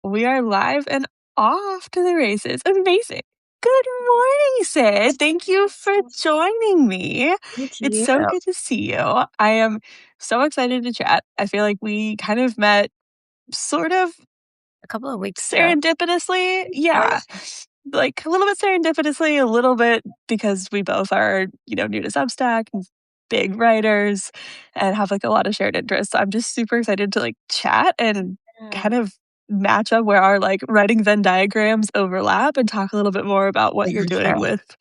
We are live and off to the races. Amazing. Good morning, Sid. Thank you for joining me. Thank It's you. so good to see you. I am so excited to chat. I feel like we kind of met sort of A couple of weeks ago. serendipitously. Oh, Yeah. yeah. Like a little bit serendipitously, a little bit because we both are, new to Substack and big writers and have like a lot of shared interests. So I'm just super excited to like chat and Yeah. kind of match up where our like writing Venn diagrams overlap and talk a little bit more about what you're For doing sure. with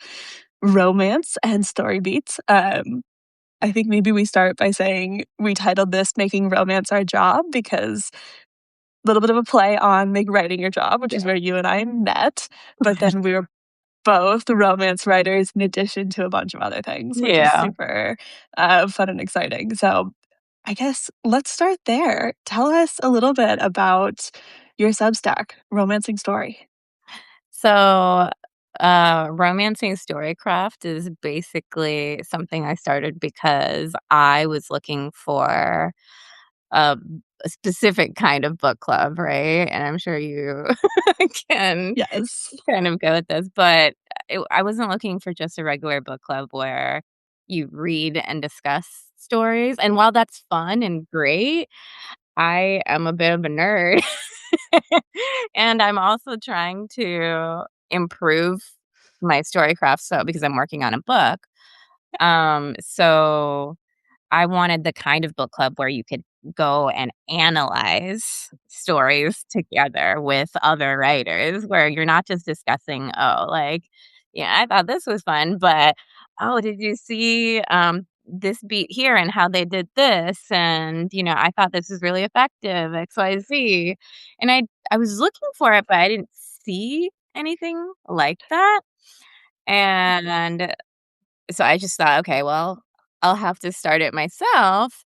romance and story beats. I think maybe we start by saying we titled this Making Romance Our Job because little bit of a play on Make Writing Your Job, which is Yeah. where you and I met, but then we were both romance writers in addition to a bunch of other things, which is Yeah. super fun and exciting. So I guess let's start there. Tell us a little bit about your Substack, Romancing Story. So, romancing storycraft is basically something I started because I was looking for a, a specific kind of book club, right? And I'm sure you can Yes. kind of go with this, but I wasn't looking for just a regular book club where you read and discuss stories. And while that's fun and great, I am a bit of a nerd. And I'm also trying to improve my storycraft, so because I'm working on a book. So I wanted the kind of book club where you could go and analyze stories together with other writers, where you're not just discussing, "Oh, like, yeah, I thought this was fun, but, oh, did you see, this beat here and how they did this? And, I thought this was really effective, XYZ." And I was looking for it, but I didn't see anything like that. And so I just thought, "Okay, well, I'll have to start it myself."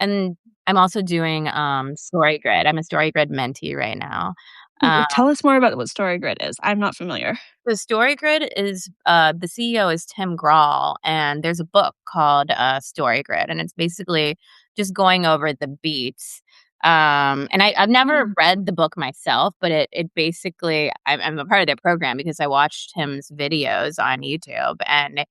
And I'm also doing, StoryGrid. I'm a StoryGrid mentee right now. Ooh, Uh, tell us more about what StoryGrid is. I'm not familiar. the StoryGrid is, the CEO is Tim Grahl, and there's a book called, StoryGrid, and it's basically just going over the beats. And I've never Mm. read the book myself, but it basically I'm a part of their program because I watched Tim's videos on YouTube, and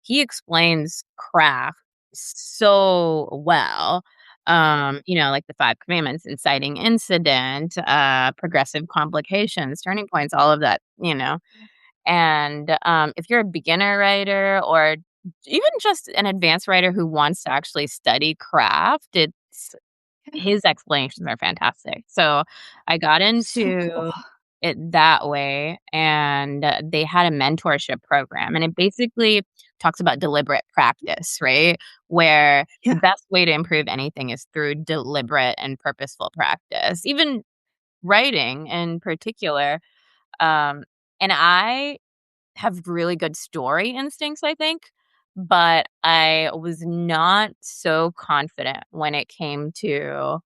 he explains craft so well. Like the Five Commandments, inciting incident, progressive complications, turning points, all of that, And if you're a beginner writer or even just an advanced writer who wants to actually study craft, it's his explanations are fantastic. So I got So cool. into it that way, and they had a mentorship program, and it basically talks about deliberate practice, right? Where the Yeah. best way to improve anything is through deliberate and purposeful practice, even writing in particular. Um, and I have really good story instincts, I think, but I was not so confident when it came to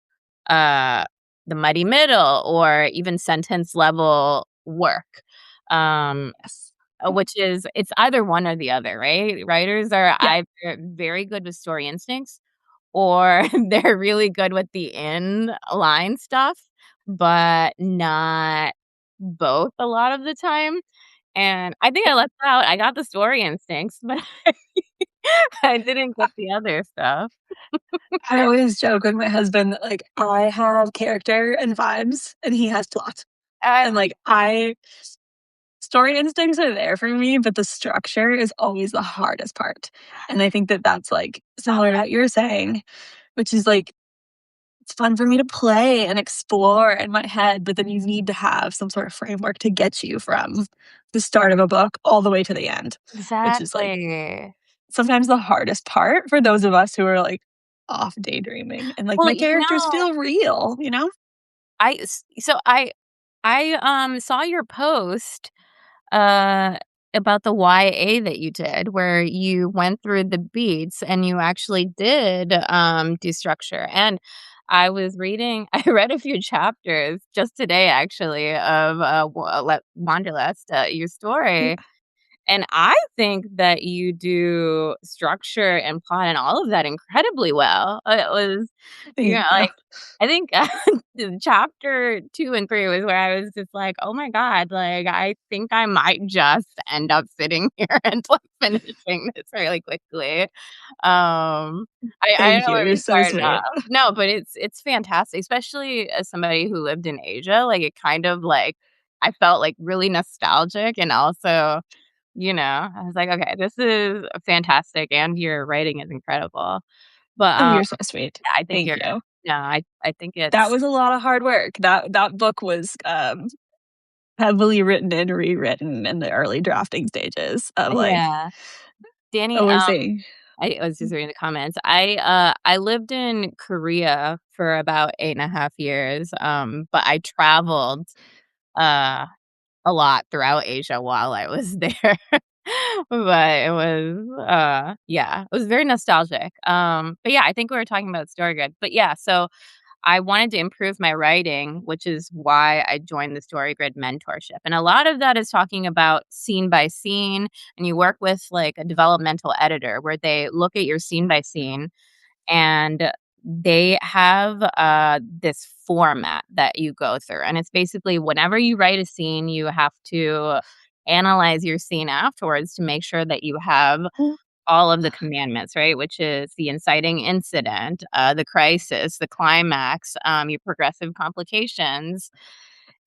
uh, the muddy middle or even sentence level work. Um, Yes. which is it's either one or the other, right? Writers are Yeah. either very good with story instincts or they're really good with the in line stuff, but not both a lot of the time. And I think I left out I got the story instincts, but I didn't get the other stuff. I always joke with my husband that, like, I have character and vibes, and he has plot. I And, like, I story instincts are there for me, but the structure is always the hardest part. And I think that that's, like, similar to what you're saying, which is, like, it's fun for me to play and explore in my head, but then you need to have some sort of framework to get you from the start of a book all the way to the end, which is, like, exactly. sometimes the hardest part for those of us who are, like, off daydreaming and, like, Well, my characters feel real, you know? I saw your post, uh, about the YA that you did, where you went through the beats and you actually did, do structure, and I was reading I read a few chapters just today actually of, Wanderlust, your Yeah. story, And I think that you do structure and plot and all of that incredibly well. It was, Thank you. like, I think the chapter 2 and 3 was where I was just like, "Oh my god, like, I think I might just end up sitting here and, like, finishing this really quickly." I Thank know you. it You're was so hard enough. sweet. No, but it's fantastic, especially as somebody who lived in Asia, like, it kind of, like I felt, like, really nostalgic and also, I was like, "Okay, this is fantastic, and your writing is incredible." But, Oh, you're so sweet. yeah, I think Thank you're you. no, I think That it's was a lot of hard work. That book was, heavily written and rewritten in the early drafting stages of, like, yeah. Danny, overseeing. I was just reading the comments. I lived in Korea for about 8.5 years, but I traveled, uh, a lot throughout Asia while I was there. But it was, yeah, it was very nostalgic. But yeah, I think we were talking about StoryGrid. But yeah, so I wanted to improve my writing, which is why I joined the StoryGrid mentorship. And a lot of that is talking about scene by scene, and you work with like a developmental editor where they look at your scene by scene and they have this format that you go through. And it's basically whenever you write a scene, you have to analyze your scene afterwards to make sure that you have all of the commandments, right? Which is the inciting incident, the crisis, the climax, your progressive complications.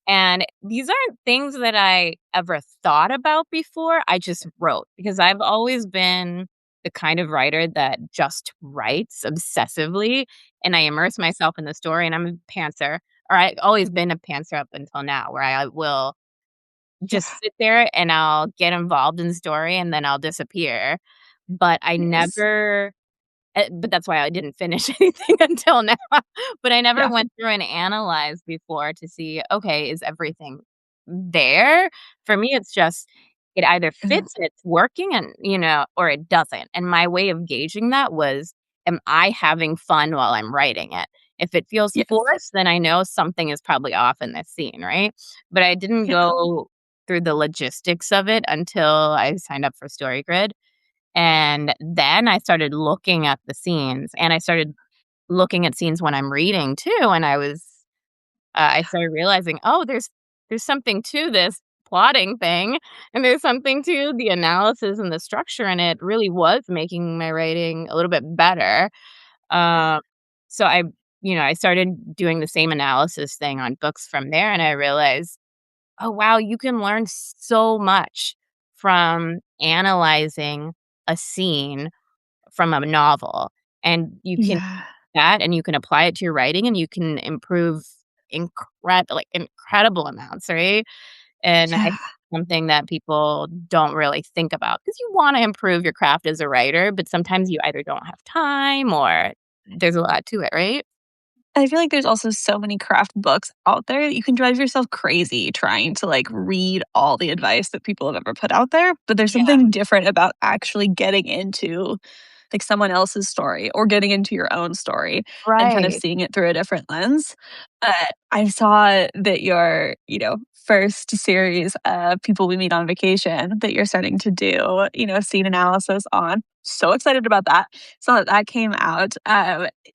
And these aren't things that I ever thought about before. I just wrote because I've always been the kind of writer that just writes obsessively and I immerse myself in the story and I'm a pantser. Or I've always been a pantser up until now where I will Yeah. just sit there and I'll get involved in the story and then I'll disappear. But I Yes. never but that's why I didn't finish anything until now. But I never Yeah. went through and analyzed before to see, okay, is everything there? For me, it's just it either Mhm. fits and it's working and, or it doesn't. And my way of gauging that was, am I having fun while I'm writing it? If it feels Yes. forced, then I know something is probably off in this scene, right? But I didn't Yeah. go through the logistics of it until I signed up for StoryGrid. And then I started looking at the scenes, and I started looking at scenes when I'm reading too, and I started realizing, "Oh, there's something to this plotting thing, and there's something to the analysis and the structure," and it really was making my writing a little bit better. Um, so I started doing the same analysis thing on books from there, and I realized, "Oh, wow, you can learn so much from analyzing a scene from a novel, and you can Yeah. that and you can apply it to your writing, and you can improve incredible amounts, right? And I Yeah. think something that people don't really think about because you wanna improve your craft as a writer, but sometimes you either don't have time or there's a lot to it, right? I feel like there's also so many craft books out there that you can drive yourself crazy trying to, like, read all the advice that people have ever put out there, but there's Yeah. something different about actually getting into, like, someone else's story or getting into your own story and kind of Right. seeing it through a different lens. I saw that your, first series of People We Meet on Vacation that you're starting to do, scene analysis on. So excited about that. Saw that that came out.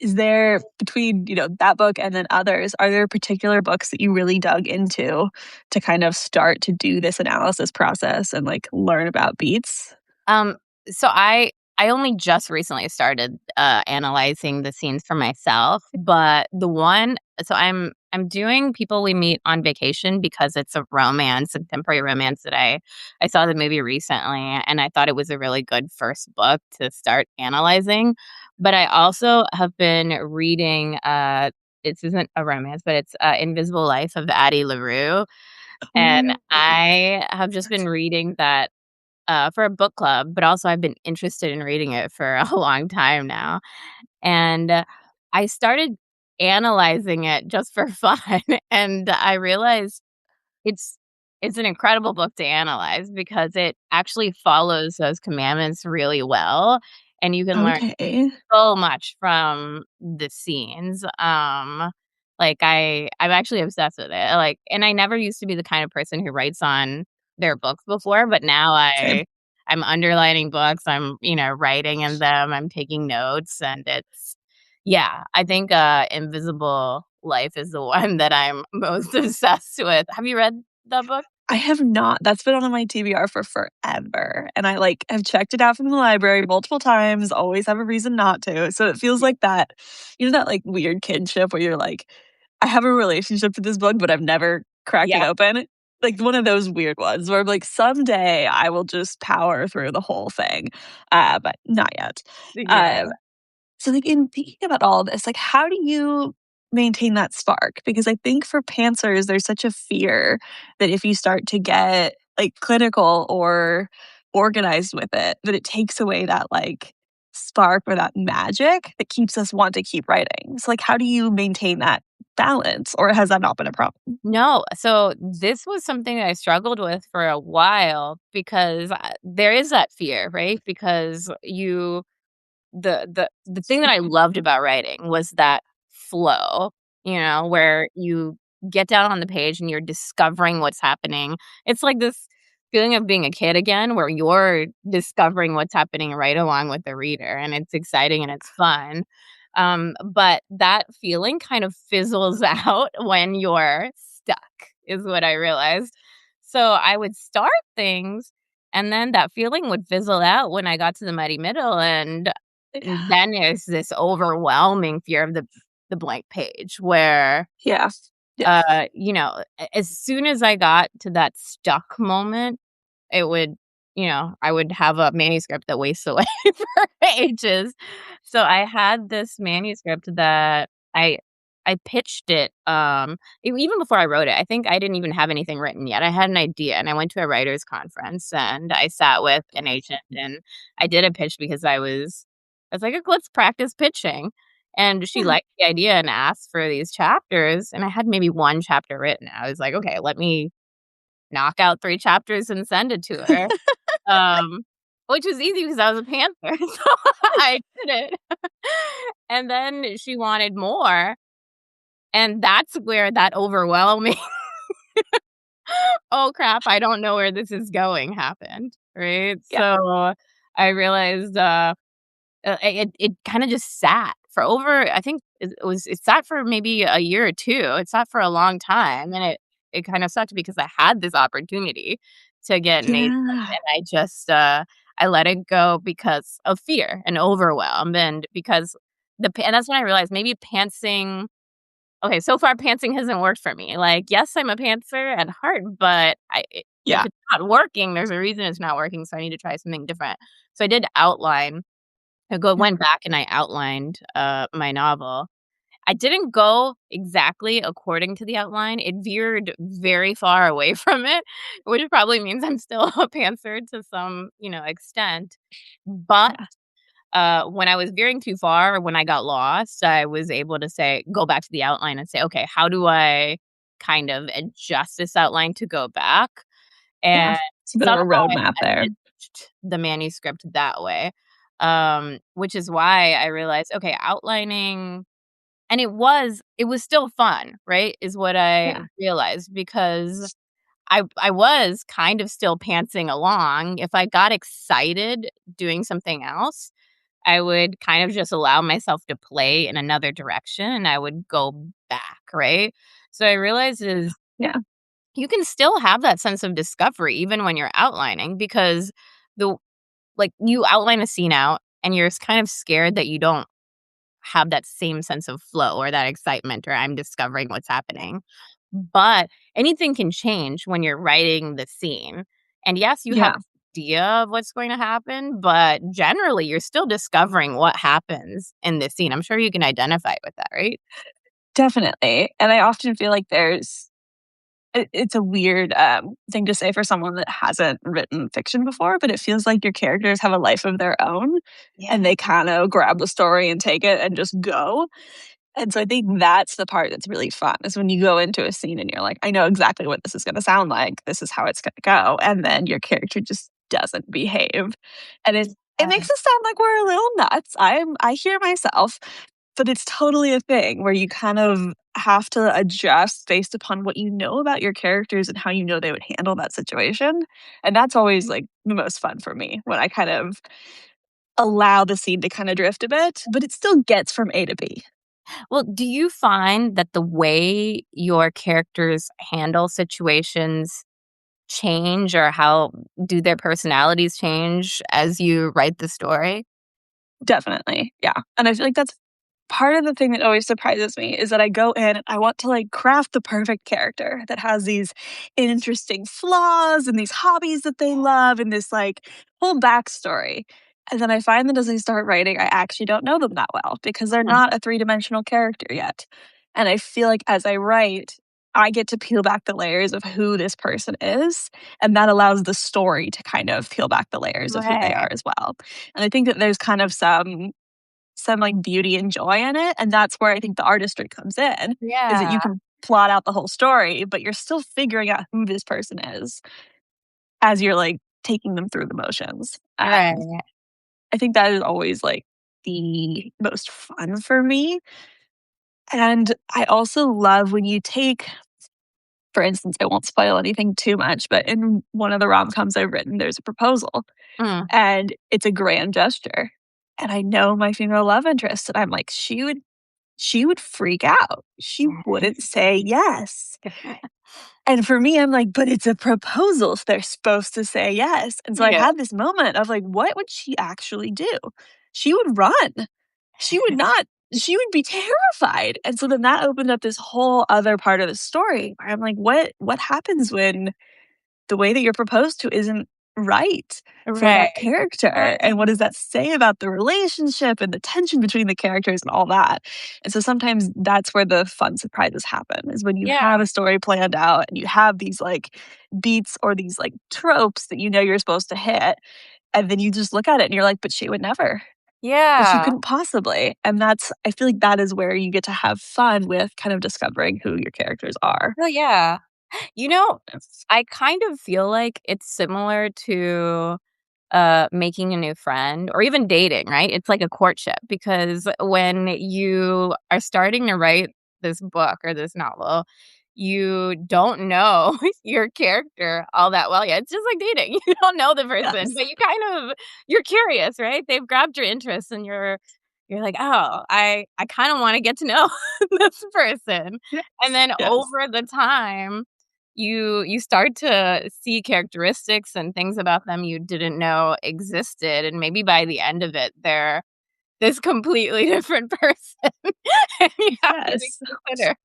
Is there between, that book and then others, are there particular books that you really dug into to kind of start to do this analysis process and, like, learn about beats? Um, so I only just recently started, analyzing the scenes for myself, but the one so I'm doing People We Meet on Vacation because it's a romance, a contemporary romance that I saw the movie recently, and I thought it was a really good first book to start analyzing, but I also have been reading, this isn't a romance, but it's, Invisible Life of Addie LaRue, and Ooh, I have just been reading that for a book club, but also I've been interested in reading it for a long time now. And I started analyzing it just for fun, and I realized it's it's an incredible book to analyze because it actually follows those commandments really well, and you can learn okay. so much from the scenes. Like I'm actually obsessed with it. Like, and I never used to be the kind of person who writes on their books before, but now Same. I'm underlining books, I'm, writing in them, I'm taking notes, and yeah, I think, Invisible Life is the one that I'm most obsessed with. Have you read that book? I have not. That's been on my TBR for forever, and I, like, have checked it out from the library multiple times, always have a reason not to, so it feels like that that, like, weird kinship where you're like, "I have a relationship to this book, but I've never cracked it Yeah. open." Like, one of those weird ones where I'm like, "Someday, I will just power through the whole thing," but not yet. Yeah. Um so, like, in thinking about all this, like, how do you maintain that spark? Because I think for pantsers, there's such a fear that if you start to get, like, clinical or organized with it, that it takes away that, like, spark or that magic that keeps us want to keep writing. So, like, how do you maintain that balance, or has that not been a problem? No, so this was something that I struggled with for a while because, there is that fear, right? Because the thing that I loved about writing was that flow, where you get down on the page and you're discovering what's happening. It's like this feeling of being a kid again, where you're discovering what's happening right along with the reader, and it's exciting and it's fun. But that feeling kind of fizzles out when you're stuck, is what I realized. So I would start things, and then that feeling would fizzle out when I got to the mighty middle, and Yeah. then there's this overwhelming fear of the blank page where, Yeah. Yeah. as soon as I got to that stuck moment, it would I would have a manuscript that wastes away for ages. So I had this manuscript that I pitched it, even before I wrote it. I think I didn't even have anything written yet. I had an idea, and I went to a writers conference, and I sat with an agent, and I did a pitch because I was like, "Let's practice pitching." And she Yeah. liked the idea and asked for these chapters, and I had maybe 1 chapter written. I was like, "Okay, let me knock out 3 chapters and send it to her." Um, which was easy because I was a panther, so I did it. And then she wanted more, and that's where that overwhelming, "Oh, crap, I don't know where this is going," happened, right? Yeah. So, I realized, it kinda just sat for over, I think it sat for maybe a year or 2. It sat for a long time, and it kinda sucked because I had this opportunity to get an agent, Yeah. and I let it go because of fear and overwhelm, and because and that's when I realized maybe pantsing. Okay, so far pantsing hasn't worked for me. Like, yes, I'm a pantser at heart, but if Yeah. it's not working, there's a reason it's not working, so I need to try something different. So I did outline. Yeah. Went back and I outlined, my novel. I didn't go exactly according to the outline. It veered very far away from it, which probably means I'm still a pantser to some, extent. But, Yeah. when I was veering too far, when I got lost, I was able to go back to the outline and say, "Okay, how do I kind of adjust this outline to go back?" Yeah. And It's a bit of a somehow roadmap I there. managed the manuscript that way, which is why I realized, okay, outlining, and it was still fun, right, is what I Yeah. realized, because I was kind of still pantsing along. If I got excited doing something else, I would kind of just allow myself to play in another direction, and I would go back, right? So I realized is Yeah. you can still have that sense of discovery even when you're outlining, because the you outline a scene out and you're kind of scared that you don't have that same sense of flow or that excitement, or I'm discovering what's happening. But anything can change when you're writing the scene. And yes, you have Yeah. an idea of what's going to happen, but generally you're still discovering what happens in this scene. I'm sure you can identify with that, right? Definitely. And I often feel like it's a weird, thing to say for someone that hasn't written fiction before, but it feels like your characters have a life of their own, and Yeah. they kinda grab the story and take it and just go. And so I think that's the part that's really fun, is when you go into a scene and you're like, "I know exactly what this is gonna sound like. This is how it's gonna go," and then your character just doesn't behave. And it makes us sound like we're a little nuts. I hear myself, but it's totally a thing where you kind of have to adjust based upon what you know about your characters and how you know they would handle that situation, and that's always, like, the most fun for me when I kind of allow the scene to kinda drift a bit, but it still gets from A to B. Well, do you find that the way your characters handle situations change, or how do their personalities change as you write the story? Definitely, yeah, and I feel like that's part of the thing that always surprises me is that I go in and I want to, like, craft the perfect character that has these interesting flaws and these hobbies that they love and this, like, whole backstory, and then I find that as I start writing, I actually don't know them that well because they're Mm, not a three-dimensional character yet, and I feel like as I write, I get to peel back the layers of who this person is, and that allows the story to kind of peel back the layers of who they right. are as well, and I think that there's kind of some, like, beauty and joy in it, and that's where I think the artistry comes in, is that Yeah, you can plot out the whole story, but you're still figuring out who this person is as you're, like, taking them through the motions, and right. I think that is always, like, the most fun for me, and I also love when you take for instance, I won't spoil anything too much, but in one of the rom-coms I've written, there's a proposal, Mm. and it's a grand gesture, and I know my female love interest, and I'm like, she would freak out. She wouldn't say yes. And for me, I'm like, "But it's a proposal, so they're supposed to say yes." And so I Yeah. had this moment of like, what would she actually do? She would run. She would not she would be terrified. And so then that opened up this whole other part of the story where I'm like, what happens when the way that you're proposed to isn't right for Right, that character, right. and what does that say about the relationship and the tension between the characters and all that, and so sometimes that's where the fun surprises happen, is when you Yeah, have a story planned out and you have these, like, beats or these, like, tropes that you know you're supposed to hit, and then you just look at it and you're like, "But she would never. But she yeah. couldn't possibly," and that's I feel like that is where you get to have fun with kind of discovering who your characters are. Oh, yeah. You know, Yes. I kind of feel like it's similar to making a new friend or even dating, right? It's like a courtship because when you are starting to write this book or this novel, you don't know your character all that well yet. It's just like dating. You don't know the person, Yes. but you're curious, right? They've grabbed your interest and you're like, "Oh, I kind of want to get to know this person." And Yes. then Yes. over the time, you start to see characteristics and things about them you didn't know existed, and maybe by the end of it, they're this completely different person, and you have to Yes. consider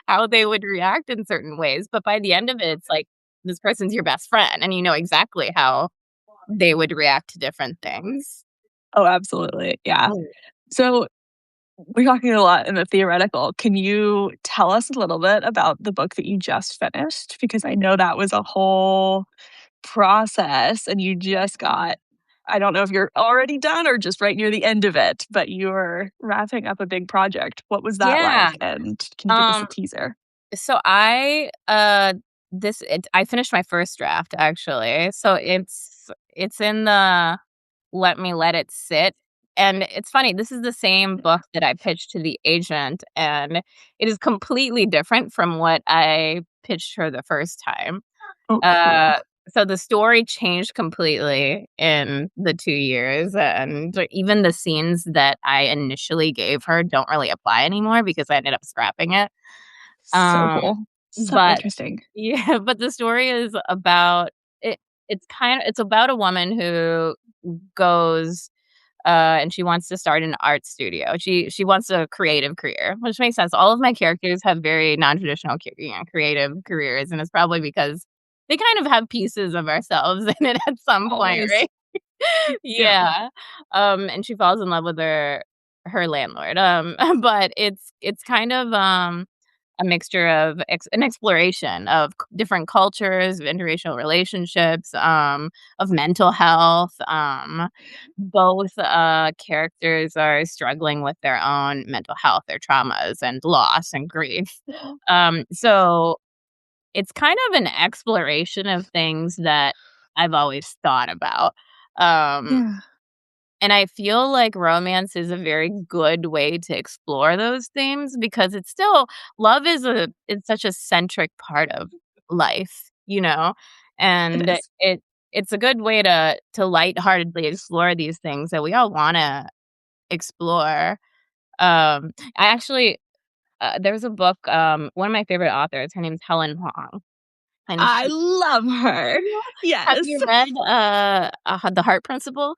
how they would react in certain ways, but by the end of it, it's like, this person's your best friend, and you know exactly how they would react to different things. Oh, absolutely, yeah. Mm. So, we're talking a lot in the theoretical. Can you tell us a little bit about the book that you just finished? Because I know that was a whole process and you just got I don't know if you're already done or just right near the end of it, but you're wrapping up a big project. What was that Yeah, like? And can you give us a um, teaser? so I finished my first draft, actually, so it's in the let it sit. And it's funny, this is the same book that I pitched to the agent, and it is completely different from what I pitched her the first time. Oh, Uh, cool. so the story changed completely in the 2 years, and even the scenes that I initially gave her don't really apply anymore because I ended up scrapping it. So Um, cool. So but interesting. yeah, but the story is about it it's about a woman who goes, and she wants to start an art studio. She wants a creative career, which makes sense. All of my characters have very non-traditional creative careers, and it's probably because they kind of have pieces of ourselves in it at some point, Always. right? Yeah. Yeah. And she falls in love with her landlord. But it's kind of, a mixture of an exploration of different cultures, of interracial relationships, of mental health. Both characters are struggling with their own mental health, their traumas and loss and grief. So it's kind of an exploration of things that I've always thought about. Um, Yeah. And I feel like romance is a very good way to explore those themes because it's still love is such a centric part of life, you know? It And is. it's a good way to lightheartedly explore these things that we all wanna explore. I actually there's a book, one of my favorite authors, her name's Helen Hoang, and I she love her. have Yes. you read, The Heart Principle?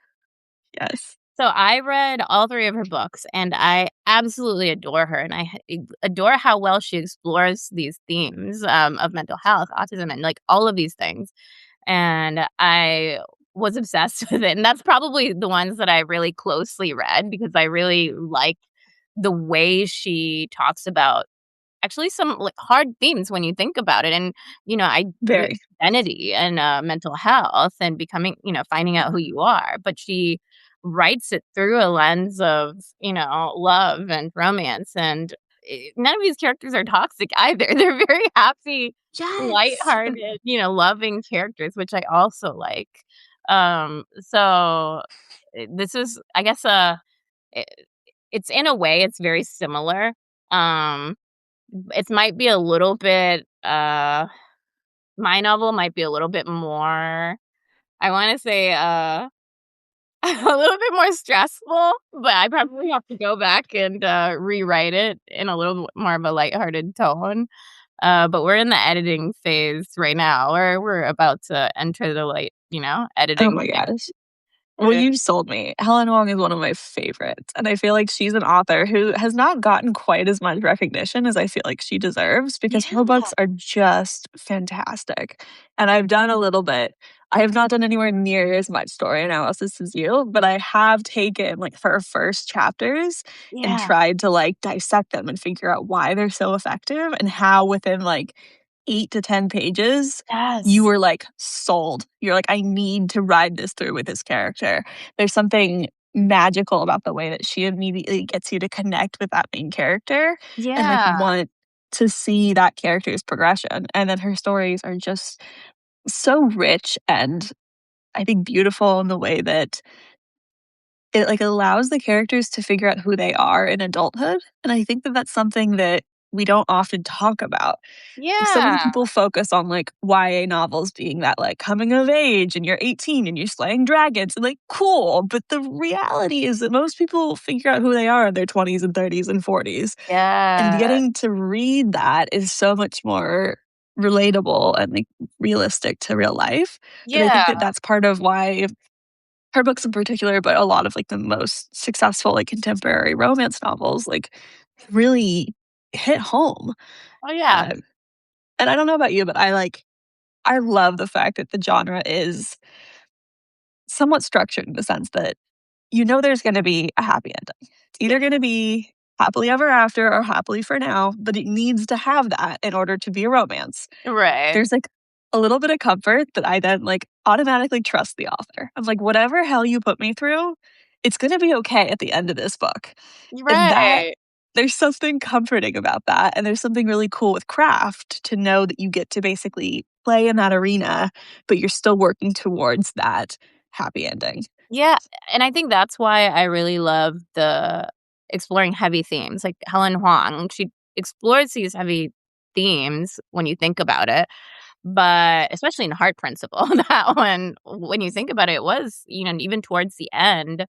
Yes. So I read all 3 of her books, and I absolutely adore her, and adore how well she explores these themes, of mental health, autism, and, like, all of these things, and I was obsessed with it, and that's probably the ones that I really closely read because I really like the way she talks about actually some, like, hard themes when you think about it, and, Very. identity and, mental health and becoming finding out who you are, but she writes it through a lens of, love and romance, and, none of these characters are toxic either. They're very happy, Yes. lighthearted, loving characters, which I also like. So, this is I guess, I it's in a way, it's very similar, um it might be a little bit, my novel might be a little bit more, I wanna say, a little bit more stressful, but I probably have to go back and, rewrite it in a little bit more of a lighthearted tone. But we're in the editing phase right now, or we're about to enter the Oh editing my phase. gosh. Well, you sold me. Helen Wong is one of my favorites, and I feel like she's an author who has not gotten quite as much recognition as I feel like she deserves because her Yeah. books are just fantastic. And I've done a little bit. I have not done anywhere near as much story analysis as you, but I have taken like her first chapters and Yeah. tried to like dissect them and figure out why they're so effective and how within like 8 to 10 pages you Yes. were, like, sold. You're like, "I need to ride this through with this character." There's something magical about the way that she immediately gets you to connect with that main character and, like, Yeah. want to see that character's progression, and then her stories are just so rich and, I think, beautiful in the way that it, like, allows the characters to figure out who they are in adulthood, and I think that that's something that we don't often talk about. Like, so many Yeah. people focus on, like, YA novels being that, like, coming of age and you're 18 and you're slaying dragons and, like, cool, but the reality is that most people figure out who they are in their 20s and 30s and 40s, and Yeah. getting to read that is so much more relatable and, like, realistic to real life, and I think Yeah. that that's part of why her books in particular, but a lot of, like, the most successful, like, contemporary romance novels, like, really hit home, Oh, yeah. uh, and I don't know about you, but I love the fact that the genre is somewhat structured in the sense that you know there's gonna be a happy ending. It's either gonna be happily ever after or happily for now, but it needs to have that in order to be a romance. Right. There's, like, a little bit of comfort that I then, like, automatically trust the author. I'm like, "Whatever hell you put me through, it's gonna be okay at the end of this book." And that Right. there's something comforting about that, and there's something really cool with craft to know that you get to basically play in that arena, but you're still working towards that happy ending. Yeah, and I think that's why I really love the exploring heavy themes, like Helen Huang, she explores these heavy themes when you think about it, but especially in Heart Principle, that one, when you think about it, it was, even towards the end,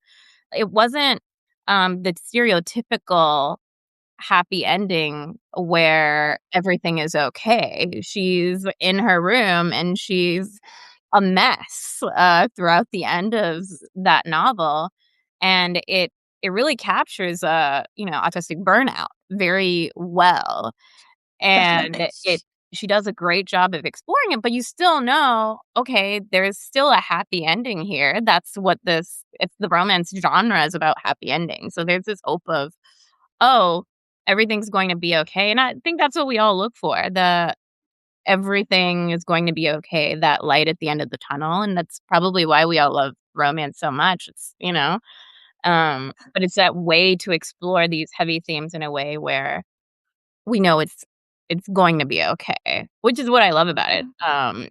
it wasn't, the stereotypical happy ending where everything is okay. She's in her room and she's a mess, throughout the end of that novel, and it really captures, autistic burnout very well, and Definitely. it she does a great job of exploring it, but you still know, okay, there's still a happy ending here. That's what it's the romance genre is about happy endings, so there's this hope of, "Oh, everything's going to be okay," and I think that's what we all look for, the everything is going to be okay, that light at the end of the tunnel, and that's probably why we all love romance so much. But it's that way to explore these heavy themes in a way where we know it's it's going to be okay, which is what I love about it.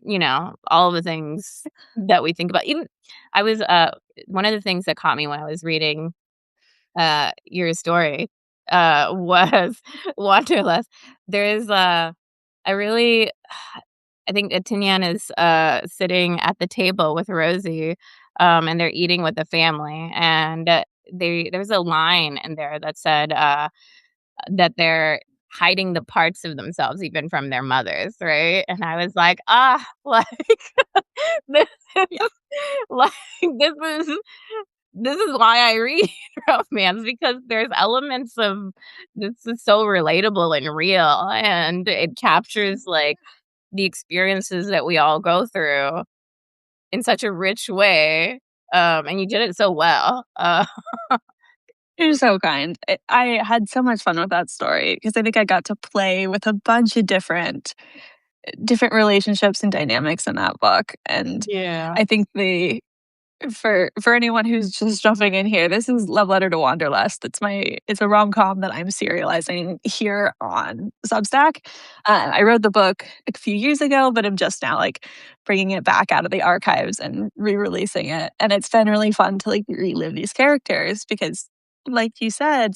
You know, all of the things that we think about. Even I was one of the things that caught me when I was reading your story was Wanderlust. There is I really I think Tinian is sitting at the table with Rosie, and they're eating with the family, and there's a line in there that said that they're hiding the parts of themselves even from their mothers, right? And I was like, "Ah, like, this is Yeah. like, this is this is why I read romance because there's elements of this is so relatable and real, and it captures, like, the experiences that we all go through in such a rich way, and you did it so well." You're so kind. I had so much fun with that story because I think I got to play with a bunch of different relationships and dynamics in that book, and Yeah. I think the for anyone who's just jumping in here, this is Love Letter to Wanderlust. It's a rom-com that I'm serializing here on Substack. I wrote the book a few years ago, but I'm just now like bringing it back out of the archives and re-releasing it. And it's been really fun to like relive these characters because, like you said,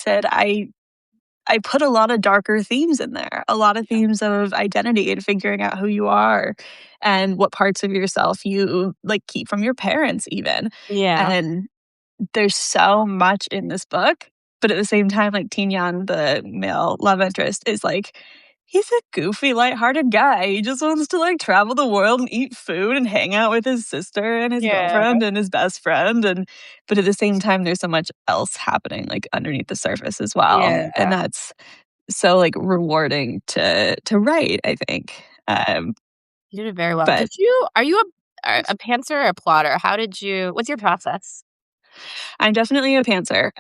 I put a lot of darker themes in there, a lot of themes of identity and figuring out who you are and what parts of yourself you like keep from your parents even. Yeah. And there's so much in this book, but at the same time, like Tinyan, the male love interest, is like he's a goofy, lighthearted guy. He just wants to like travel the world and eat food and hang out with his sister and his Yeah. girlfriend and his best friend. And but at the same time, there's so much else happening like underneath the surface as well. Yeah. And that's so like rewarding to write, I think. You did it very well. But Are you a pantser or a plotter? What's your process? I'm definitely a pantser.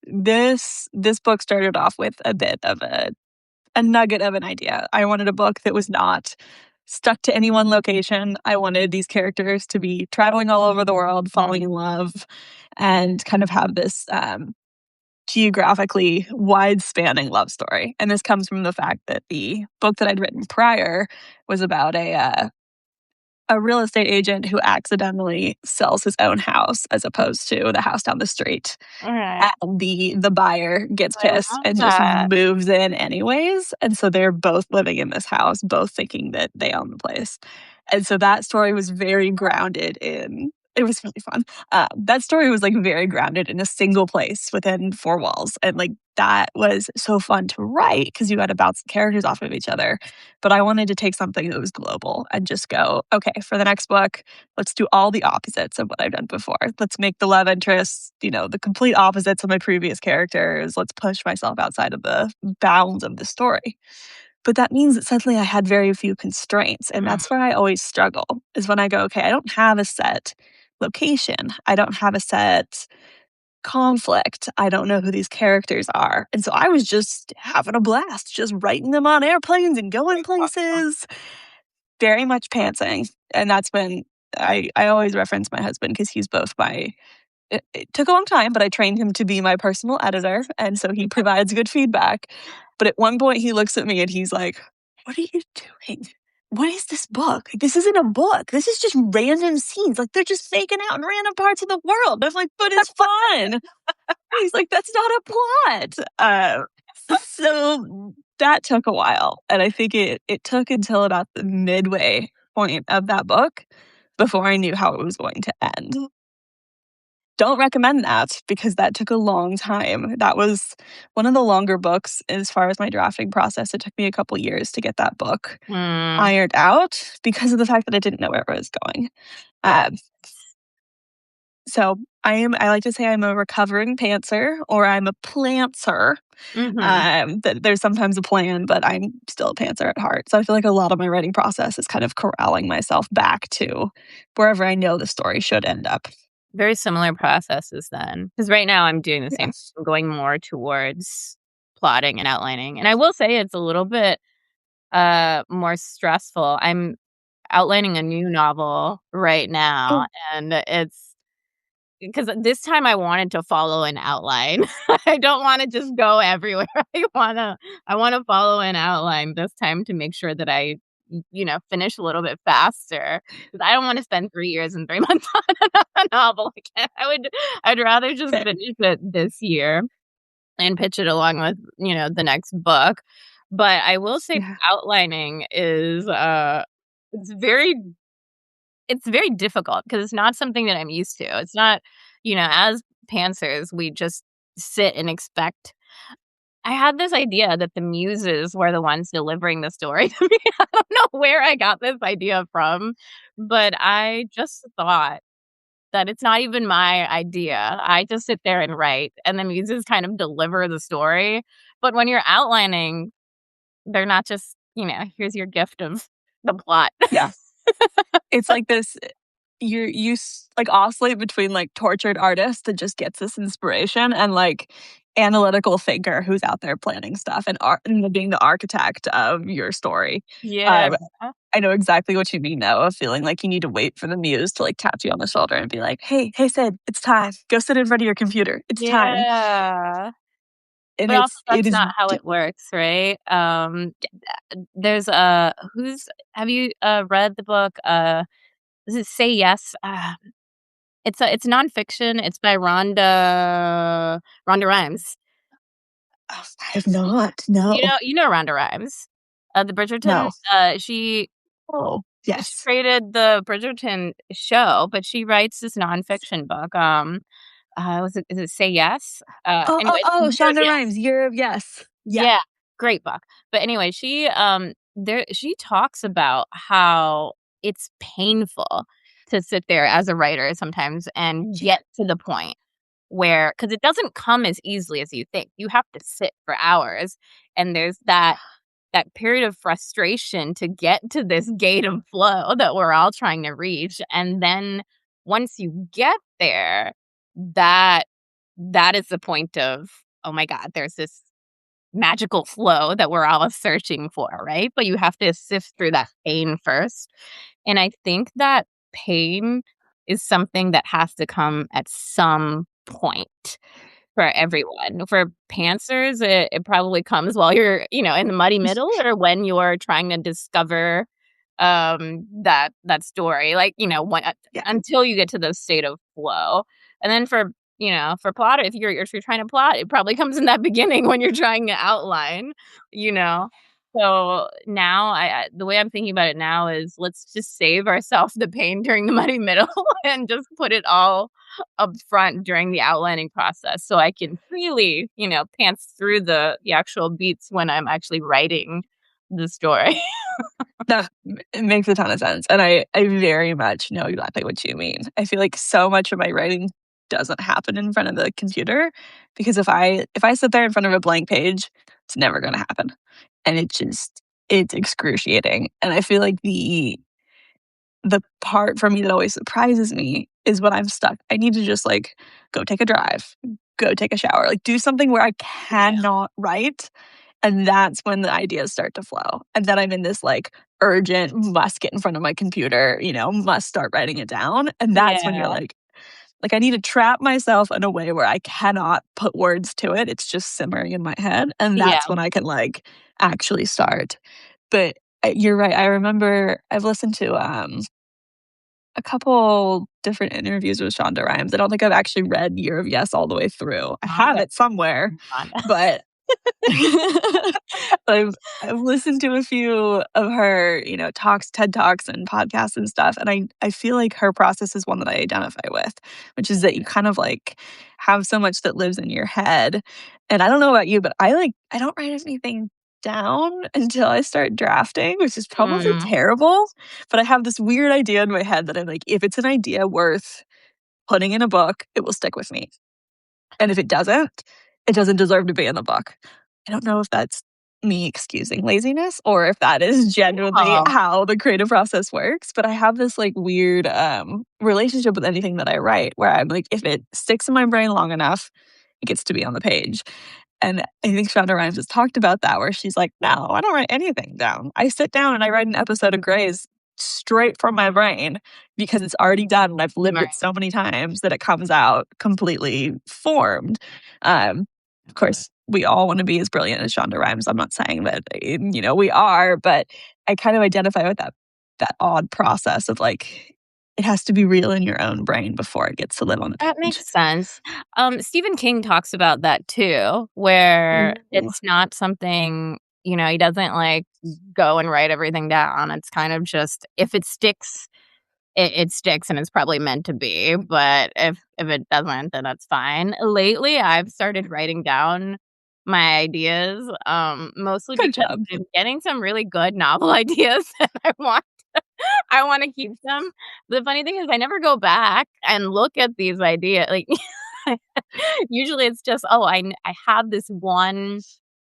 This book started off with a bit of a nugget of an idea. I wanted a book that was not stuck to any one location. I wanted these characters to be traveling all over the world, falling in love, and kind of have this geographically wide spanning love story. And this comes from the fact that the book that I'd written prior was about a real estate agent who accidentally sells his own house as opposed to the house down the street. Alright. And the buyer gets I pissed love and just that. moves in anyways. And so they're both living in this house, both thinking that they own the place. And so that story was very grounded in it was really fun. That story was like very grounded in a single place within four walls. And like that was so fun to write because you got to bounce the characters off of each other. But I wanted to take something that was global and just go, okay, for the next book, let's do all the opposites of what I've done before. Let's make the love interests, the complete opposites of my previous characters. Let's push myself outside of the bounds of the story. But that means that suddenly I had very few constraints. And Mm. that's where I always struggle is when I go, okay, I don't have a set location. I don't have a set conflict. I don't know who these characters are. And so I was just having a blast, just writing them on airplanes and going places, very much pantsing. And that's when I always reference my husband because he's both my it took a long time, but I trained him to be my personal editor. And so he provides good feedback. But at one point, he looks at me and he's like, "What are you doing? What is this book? Like, this isn't a book. This is just random scenes. Like, they're just faking out in random parts of the world." I'm like, "But it's fun." He's like, "That's not a plot." So that took a while. And I think it took until about the midway point of that book before I knew how it was going to end. Don't recommend that because that took a long time. That was one of the longer books as far as my drafting process. It took me a couple years to get that book Mm. ironed out because of the fact that I didn't know where it was going. Yeah. Um, so I like to say I'm a recovering pantser or I'm a plantser. Mhm. There's sometimes a plan, but I'm still a pantser at heart. So I feel like a lot of my writing process is kind of corralling myself back to wherever I know the story should end up. Very similar processes then, because right now I'm doing the same. Yes. I'm going more towards plotting and outlining, and I will say it's a little bit, more stressful. I'm outlining a new novel right now, Oh, and it's because this time I wanted to follow an outline. I don't wanna just go everywhere. I wanna follow an outline this time to make sure that I, finish a little bit faster. Because I don't wanna spend 3 years and 3 months on a novel again. I'd rather just Fair. finish it this year and pitch it along with, the next book. But I will say Yeah. outlining is, it's very it's very difficult because it's not something that I'm used to. It's not, as pantsers, we just sit and expect. I had this idea that the muses were the ones delivering the story to me. I don't know where I got this idea from, but I just thought that it's not even my idea. I just sit there and write, and the muses kind of deliver the story. But when you're outlining, they're not just, here's your gift of the plot. Yeah. It's like this like oscillate between like tortured artist that just gets this inspiration and like analytical thinker who's out there planning stuff and being the architect of your story. Yeah. Um, I know exactly what you mean though, of feeling like you need to wait for the muse to like tap you on the shoulder and be like, hey Sid, it's time. Go sit in front of your computer. It's time. Yeah. And But also it that's is not how it works, right? There's, who's have you, read the book, is it Say Yes? It's nonfiction, it's by Rhonda Rhimes. I have not. No. You know Rhonda Rhimes. The Bridgerton, No. Oh, she yes. created the Bridgerton show, but she writes this nonfiction book, is it Say Yes? Anyway, it's Year of Shonda Yes. Rhimes, Year of Yes. Yeah. Yeah, great book. But anyway, she talks about how it's painful to sit there as a writer sometimes and Yeah. get to the point where, because it doesn't come as easily as you think. You have to sit for hours, and there's that period of frustration to get to this gate of flow that we're all trying to reach. And then once you get there, that that is the point of, oh my God, there's this magical flow that we're all searching for, right? But you have to sift through that pain first. And I think that pain is something that has to come at some point for everyone. For pantsers, it probably comes while you're, in the muddy middle, or when you're trying to discover that story, like, Yeah. until you get to the state of flow. And then for plotter, if you're trying to plot, it probably comes in that beginning when you're trying to outline, you know. So now the way I'm thinking about it now is, let's just save ourselves the pain during the muddy middle and just put it all up front during the outlining process, so I can really, pants through the actual beats when I'm actually writing the story. That it makes a ton of sense, and I very much know exactly what you mean. I feel like so much of my writing doesn't happen in front of the computer because if I sit there in front of a blank page, it's never gonna happen, and it's excruciating, and I feel like the part for me that always surprises me is when I'm stuck. I need to just like go take a drive, go take a shower, like do something where I Yeah. cannot write. And that's when the ideas start to flow. And then I'm in this like urgent, must get in front of my computer, must start writing it down. And that's when you're Yeah. like I need to trap myself in a way where I cannot put words to it. It's just simmering in my head. And Yeah. that's when I can like actually start. But you're right. I remember I've listened to a couple different interviews with Shonda Rhimes. I don't think I've actually read Year of Yes all the way through. I have Rhonda it somewhere, Rhonda. but I've listened to a few of her, talks, TED Talks and podcasts and stuff, and I feel like her process is one that I identify with, which is that you kind of like have so much that lives in your head. And I don't know about you, but I don't write anything down until I start drafting, which is probably Mm, terrible. But I have this weird idea in my head that I'm like, if it's an idea worth putting in a book, it will stick with me. And if it doesn't deserve to be in the book. I don't know if that's me excusing laziness or if that is genuinely oh, how the creative process works. But I have this like weird relationship with anything that I write where I'm like, if it sticks in my brain long enough, it gets to be on the page. And I think Shonda Rhimes has talked about that, where she's like, no, I don't write anything down. I sit down and I write an episode of Grey's straight from my brain because it's already done and I've lived Right. it so many times that it comes out completely formed. Of course, we all want to be as brilliant as Shonda Rhimes. I'm not saying that, we are, but I kind of identify with that odd process of like, it has to be real in your own brain before it gets to live on the That page. makes sense. Stephen King talks about that too, where Ooh. it's not something, he doesn't like go and write everything down. It's kind of just if it sticks, it sticks and it's probably meant to be. But if it doesn't, then that's fine. Lately, I've started writing down my ideas, mostly Good because job. I'm getting some really good novel ideas and I wanna keep them. The funny thing is I never go back and look at these idea like, usually it's just, "Oh, I have this one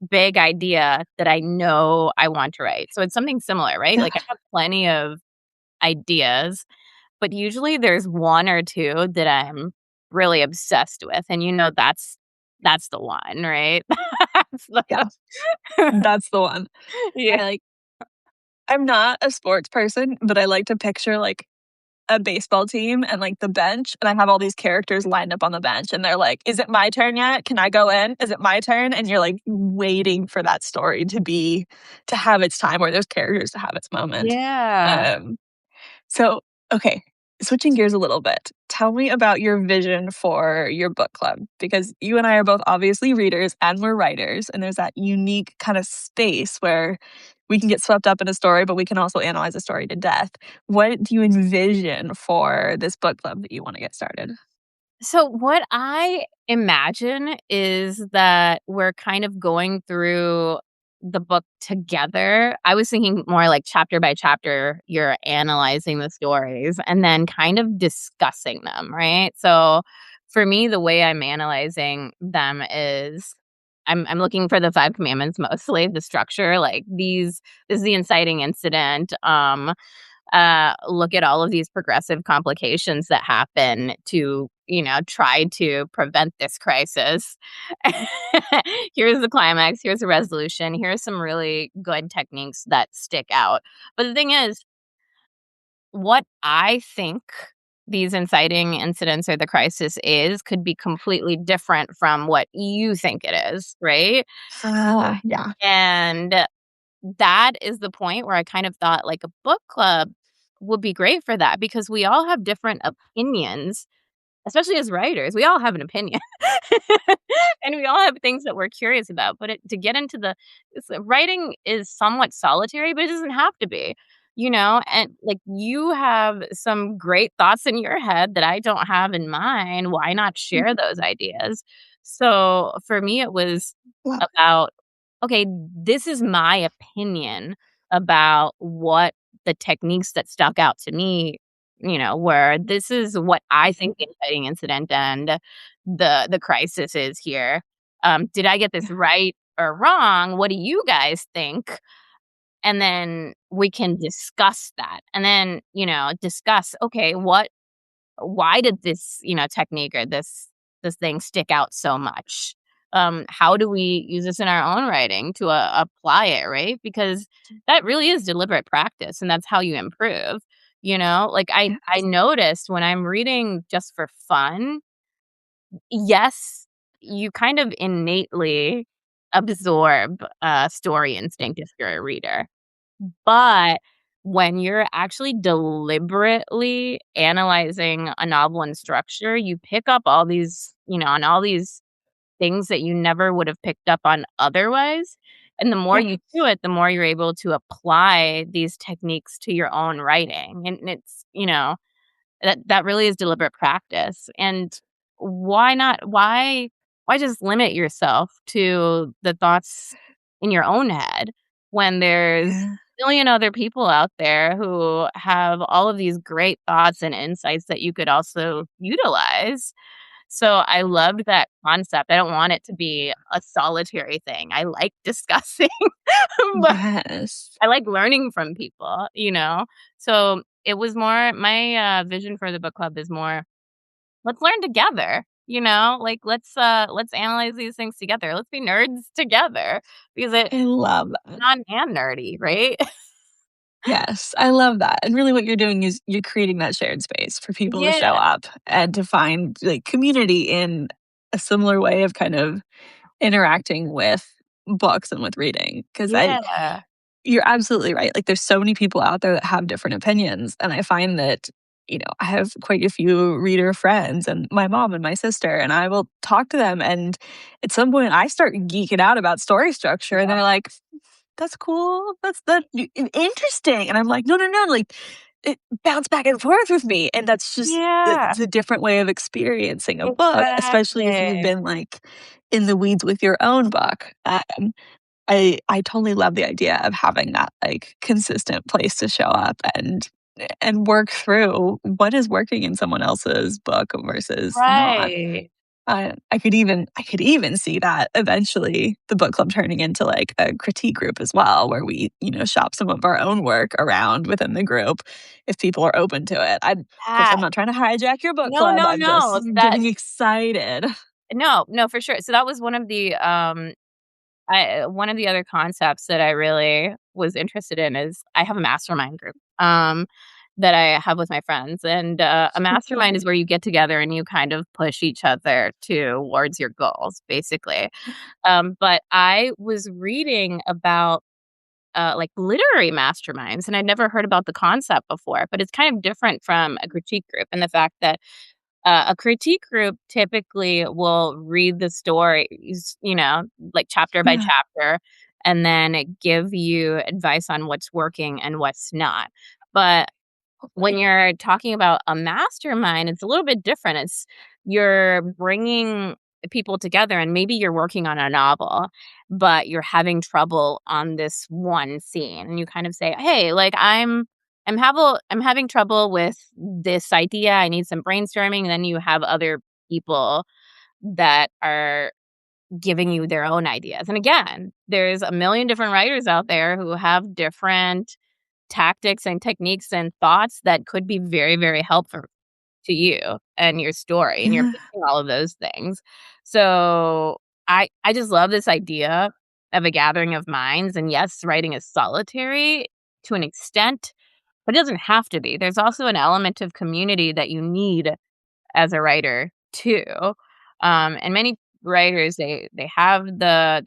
big idea that I know I want to write." So it's something similar, right? Yeah. Like, I have plenty of ideas, but usually there's 1 or 2 that I'm really obsessed with, and that's the one, right? That's Yeah. the That's the one. Yeah. I'm not a sports person, but I like to picture like a baseball team and like the bench, and I have all these characters lined up on the bench, and they're like, "Is it my turn yet? Can I go in? Is it my turn?" And you're like waiting for that story to have its time, or those characters to have its moment. Yeah. Um, so, okay, switching gears a little bit, tell me about your vision for your book club because you and I are both obviously readers and we're writers, and there's that unique kind of space where we can get swept up in a story, but we can also analyze a story to death. What do you envision for this book club that you want to get started? So what I imagine is that we're kind of going through the book together. I was thinking more like chapter by chapter, you're analyzing the stories and then kind of discussing them, right? So for me, the way I'm analyzing them is I'm looking for the five commandments mostly, the structure, like this is the inciting incident. Look at all of these progressive complications that happen to, try to prevent this crisis. Here's the climax, here's the resolution, here's some really good techniques that stick out. But the thing is, what I think these inciting incidents or the crisis is could be completely different from what you think it is, right? Yeah. And that is the point where I kind of thought like a book club would be great for that because we all have different opinions, especially as writers. We all have an opinion. And we all have things that we're curious about. But to get into writing is somewhat solitary, but it doesn't have to be. And like you have some great thoughts in your head that I don't have in mine. Why not share those ideas? So for me, it was Love about, okay, this is my opinion about what the techniques that stuck out to me, where this is what I think the inciting incident and the crisis is here. Did I get this right or wrong? What do you guys think? And then we can discuss that. And then, discuss, okay, why did this, technique or this thing stick out so much? How do we use this in our own writing to apply it, right? Because that really is deliberate practice, and that's how you improve. Like it. I noticed when I'm reading just for fun, yes, you kind of innately absorb story instinct if you're a reader. But when you're actually deliberately analyzing a novel and structure, you pick up all these, on all these things that you never would have picked up on otherwise. And the more Yeah. you do it, the more you're able to apply these techniques to your own writing. And it's, that really is deliberate practice. And why not why just limit yourself to the thoughts in your own head when there's Yeah. a million other people out there who have all of these great thoughts and insights that you could also utilize. So I loved that concept. I don't want it to be a solitary thing. I like discussing, but Yes. I like learning from people. So it was more my vision for the book club is more, let's learn together. Like let's analyze these things together. Let's be nerds together because it's I love that. fun and nerdy, right? Yes, I love that, and really what you're doing is you're creating that shared space for people to show Yeah, up and to find, like, community in a similar way of kind of interacting with books and with reading. Because I yeah, you're absolutely right, like, there's so many people out there that have different opinions, and I find that, I have quite a few reader friends and my mom and my sister, and I will talk to them, and at some point, I start geeking out about story structure, and yeah, they're like, "That's cool. Interesting." And I'm like, "No, no, no, like, it bounce back and forth with me." And that's just yeah, it's a different way of experiencing a book, especially if you've exactly. been, like, in the weeds with your own book. I totally love the idea of having that, like, consistent place to show up and work through what is working in someone else's book versus not. Right. I could even see that eventually the book club turning into, like, a critique group as well, where we, shop some of our own work around within the group if people are open to it. Of course, That I'm not trying to hijack your book no, club, no, I'm just no, that getting excited. no, no, for sure. So that was one of the other concepts that I really was interested in is I have a mastermind group, that I have with my friends, and, a mastermind is Okay. where you get together and you kind of push each other towards your goals, basically. But I was reading about, like, literary masterminds, and I'd never heard about the concept before, but it's kind of different from a critique group in the fact that a critique group typically will read the stories, like chapter by Yeah. chapter, and then give you advice on what's working and what's not. But when you're talking about a mastermind, it's a little bit different. You're bringing people together, and maybe you're working on a novel, but you're having trouble on this one scene, and you kind of say, "Hey, like I'm having trouble with this idea. I need some brainstorming." And then you have other people that are giving you their own ideas. And again, there's a million different writers out there who have different tactics and techniques and thoughts that could be very, very helpful to you and your story, and you're Yeah. mixing all of those things. So I just love this idea of a gathering of minds. And yes, writing is solitary to an extent, but it doesn't have to be. There's also an element of community that you need as a writer too. And many writers they have the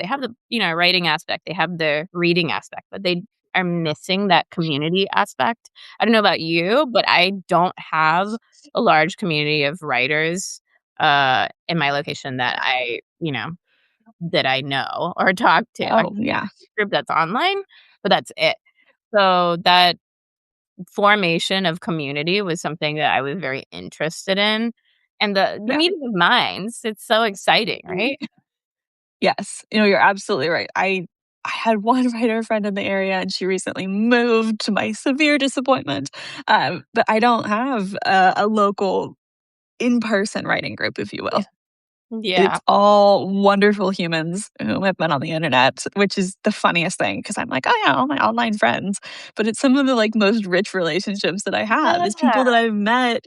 writing aspect, they have the reading aspect, but they are missing that community aspect. I don't know about you, but I don't have a large community of writers in my location that I know or talk to. I have Oh, yeah. a group that's online, but that's it. So that formation of community was something that I was very interested in, and the Yeah. meeting of minds, it's so exciting, right? Yes, you're absolutely right. I had one writer friend in the area, and she recently moved to my severe disappointment, but I don't have a local in-person writing group, if you Yeah. will. Yeah. It's all wonderful humans whom I've met on the internet, which is the funniest thing because 'cause I'm like, "Oh, yeah, all my online friends," but it's some of the, like, most rich relationships that I have is people Yeah. that I've met,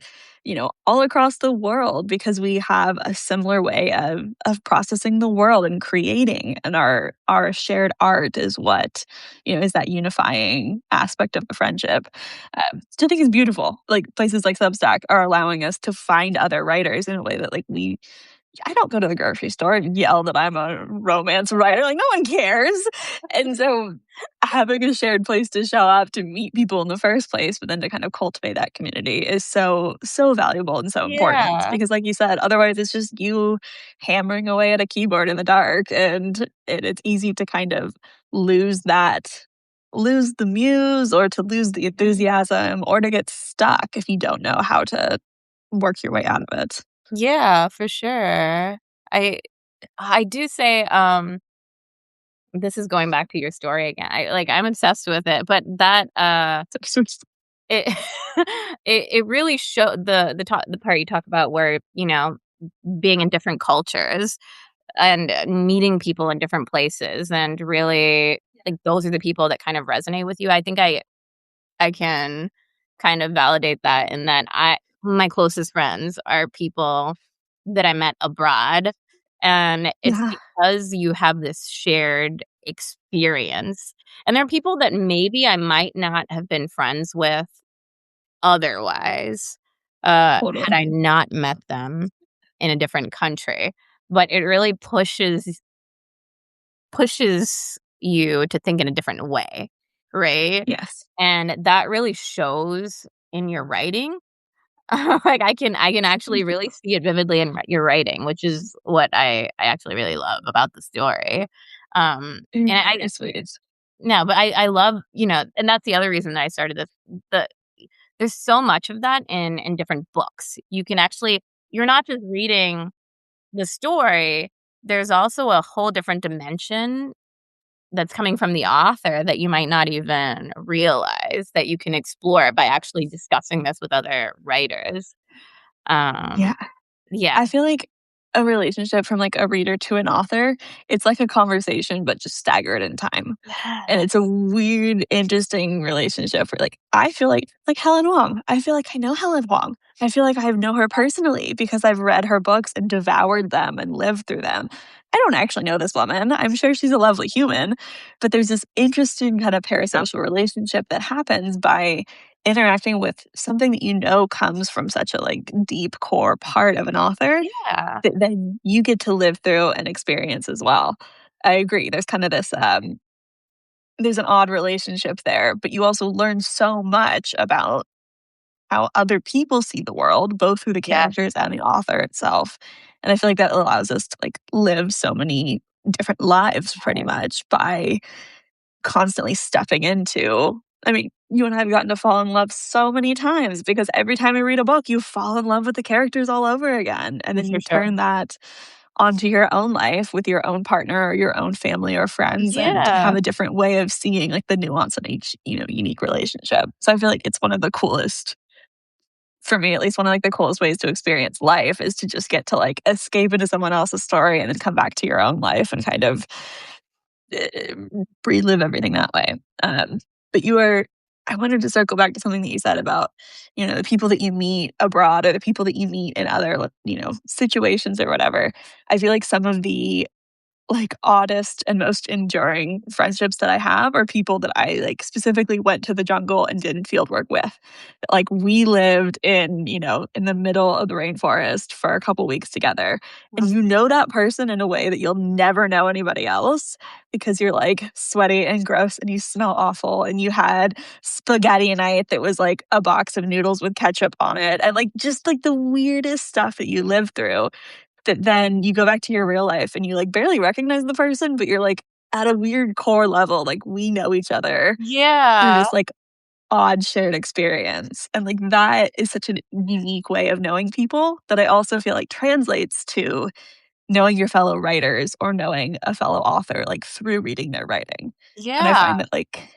all across the world because we have a similar way of processing the world and creating, and our shared art is what, is that unifying aspect of the friendship. So I think it's beautiful. Like, places like Substack are allowing us to find other writers in a way that, like, I don't go to the grocery store and yell that I'm a romance writer, like, no one cares, and so having a shared place to show up to meet people in the first place, but then to kind of cultivate that community is so, so valuable and so important Yeah. because like you said, otherwise it's just you hammering away at a keyboard in the dark, and it's easy to kind of lose lose the muse or to lose the enthusiasm or to get stuck if you don't know how to work your way out of it. Yeah, for sure. I I do say, this is going back to your story again. I'm obsessed with it, but it it really showed the part you talk about where, being in different cultures and meeting people in different places, and really, like, those are the people that kind of resonate with you. I think I can kind of validate that in that I my closest friends are people that I met abroad, and it's Yeah. because you have this shared experience. And there are people that maybe I might not have been friends with otherwise, had Totally. I not met them in a different country. But it really pushes you to think in a different way, right? Yes. And that really shows in your writing. Like, I can actually really see it vividly in your writing, which is what I actually really love about the story. And I Very sweet. no, but I love, and that's the other reason that I started this. The There's so much of that in different books. You're not just reading the story, there's also a whole different dimension that's coming from the author that you might not even realize that you can explore by actually discussing this with other writers. Um, Yeah. yeah, I feel like a relationship from, like, a reader to an author, it's like a conversation, but just staggered in time. And yes, it's a weird, interesting relationship where, like, I feel like Helen Wong. I feel like I know Helen Wong. I feel like I know her personally because I've read her books and devoured them and lived through them. I don't actually know this woman. I'm sure she's a lovely human, but there's this interesting kind of parasocial relationship that happens by interacting with something that you know comes from such a, like, deep core part of an author yeah, that then you get to live through and experience as well. I agree. There's kind of this, there's an odd relationship there, but you also learn so much about how other people see the world, both through the yes, characters and the author itself. And I feel like that allows us to like live so many different lives pretty yes, much by constantly stepping into. I mean, you and I have gotten to fall in love so many times because every time you read a book, you fall in love with the characters all over again. And then for you sure. turn that onto your own life with your own partner or your own family or friends and have Yeah, a different way of seeing like the nuance in each, unique relationship. So I feel like it's one of the coolest for me, at least one of like the coolest ways to experience life is to just get to like escape into someone else's story and then come back to your own life and kind of relive everything that way. But I wanted to circle back to something that you said about, the people that you meet abroad or the people that you meet in other, situations or whatever. I feel like some of the like, oddest and most enduring friendships that I have are people that I, like, specifically went to the jungle and did field work with. Like, we lived in the middle of the rainforest for a couple weeks together, and mm, you know that person in a way that you'll never know anybody else because you're, like, sweaty and gross and you smell awful, and you had spaghetti night that was, like, a box of noodles with ketchup on it, and, like, just, like, the weirdest stuff that you live through that then you go back to your real life and you, like, barely recognize the person, but you're, like, at a weird core level, like, we know each other through yeah, this, like, odd shared experience, and, like, that is such a unique way of knowing people that I also feel like translates to knowing your fellow writers or knowing a fellow author, like, through reading their writing, and I yeah. find that, like,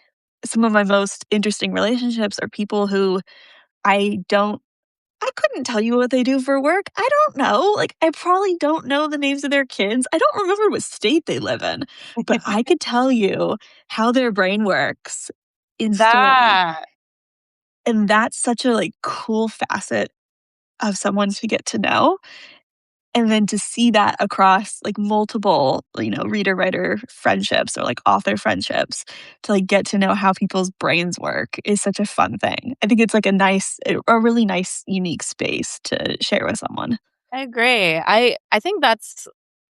some of my most interesting relationships are people who I don't I couldn't tell you what they do for work. I don't know. Like, I probably don't know the names of their kids. I don't remember what state they live in, but I could tell you how their brain works in story. That And that's such a like cool facet of someone to get to know. And then to see that across like multiple, reader writer friendships or like author friendships to like get to know how people's brains work is such a fun thing. I think it's like a really nice, unique space to share with someone. I agree. I think that's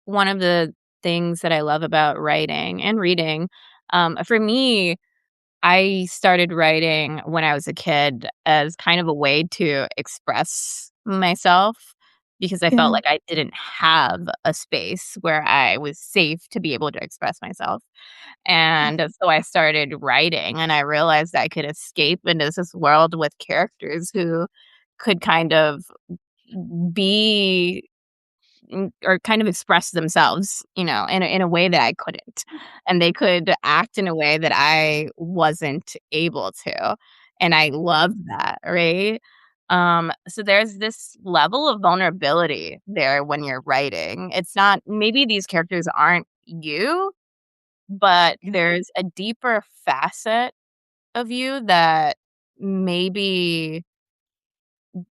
one of the things that I love about writing and reading. For me, I started writing when I was a kid as kind of a way to express myself because I felt Yeah. like I didn't have a space where I was safe to be able to express myself. And so I started writing and I realized I could escape into this world with characters who could kind of be or kind of express themselves, in a way that I couldn't. And they could act in a way that I wasn't able to. And I love that, right? So there's this level of vulnerability there when you're writing. It's not maybe these characters aren't you, but Yeah. there's a deeper facet of you that maybe,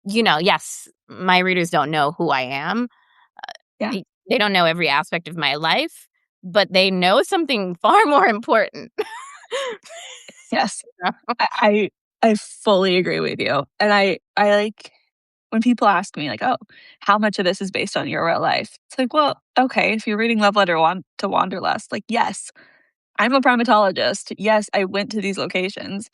yes, my readers don't know who I am. Yeah. They don't know every aspect of my life, but they know something far more important. Yes. I fully agree with you. And I like when people ask me like, "Oh, how much of this is based on your real life?" It's like, well, okay, if you're reading Love Letter to Wanderlust, like, yes, I'm a primatologist. Yes, I went to these locations.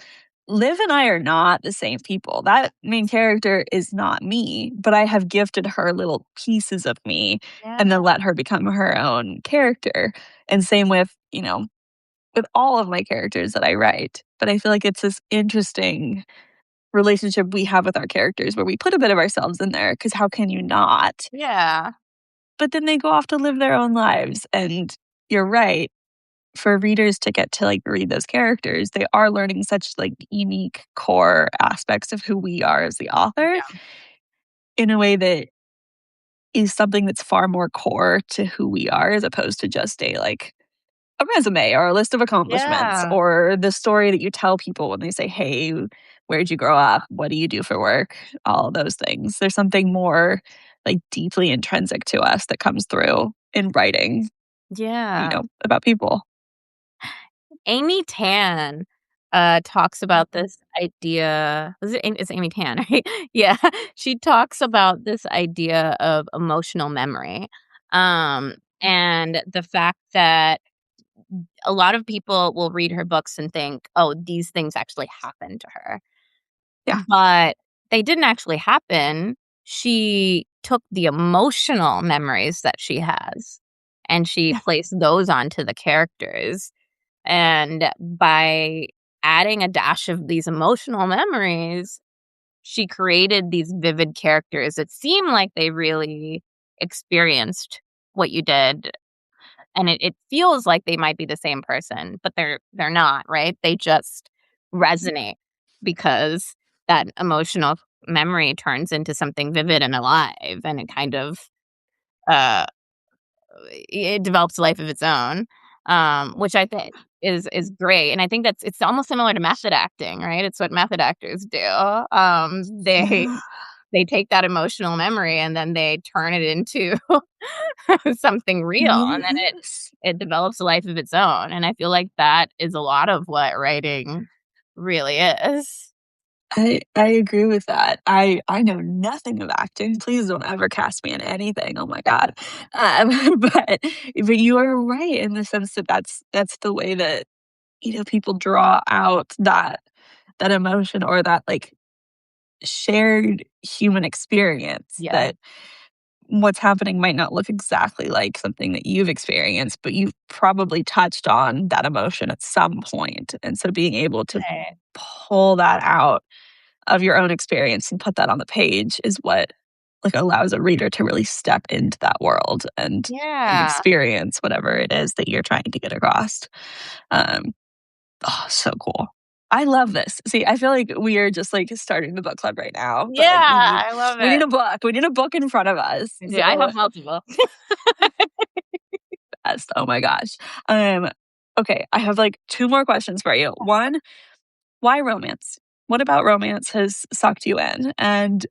Liv and I are not the same people. That main character is not me, but I have gifted her little pieces of me Yeah. and then let her become her own character. And same with, with all of my characters that I write. But I feel like it's this interesting relationship we have with our characters where we put a bit of ourselves in there because how can you not? Yeah. But then they go off to live their own lives. And you're right. For readers to get to like read those characters, they are learning such like unique core aspects of who we are as the author in a way that is something that's far more core to who we are as opposed to just a resume or a list of accomplishments Yeah. or the story that you tell people when they say, "Hey, where'd you grow up? What do you do for work?" All those things. There's something more like deeply intrinsic to us that comes through in writing, Yeah. about people. Amy Tan, talks about this idea was it Amy it's Amy Tan, right? Yeah. She talks about this idea of emotional memory, and the fact that a lot of people will read her books and think, "Oh, these things actually happened to her." Yeah. But they didn't actually happen. She took the emotional memories that she has, and she Yeah. placed those onto the characters. And by adding a dash of these emotional memories, she created these vivid characters that seem like they really experienced what you did. And it feels like they might be the same person, but they're not, right? They just resonate because that emotional memory turns into something vivid and alive, and it kind of uh it develops a life of its own, which I think is great, and I think it's almost similar to method acting, right? It's what method actors do. They Yeah. they take that emotional memory and then they turn it into something real, and then Yes. it develops a life of its own, and I feel like that is a lot of what writing really is. I agree with that. I know nothing of acting. Please don't ever cast me in anything. Oh my god. But you are right in the sense that that's the way that people draw out that emotion or that like shared human experience Yeah. that what's happening might not look exactly like something that you've experienced, but you've probably touched on that emotion at some point. And so being able to Right. pull that out of your own experience and put that on the page is what like allows a reader to really step into that world and Yeah. experience whatever it is that you're trying to get across. Um, oh, so cool. I love this. See, I feel like we are just like starting the book club right now, but like we Yeah, need I love we need it. a book. We need a book in front of us. Yeah, I So have multiple. best. Oh my gosh. Um, okay, I have like two more questions for you. One, why romance? What about romance has sucked you in? And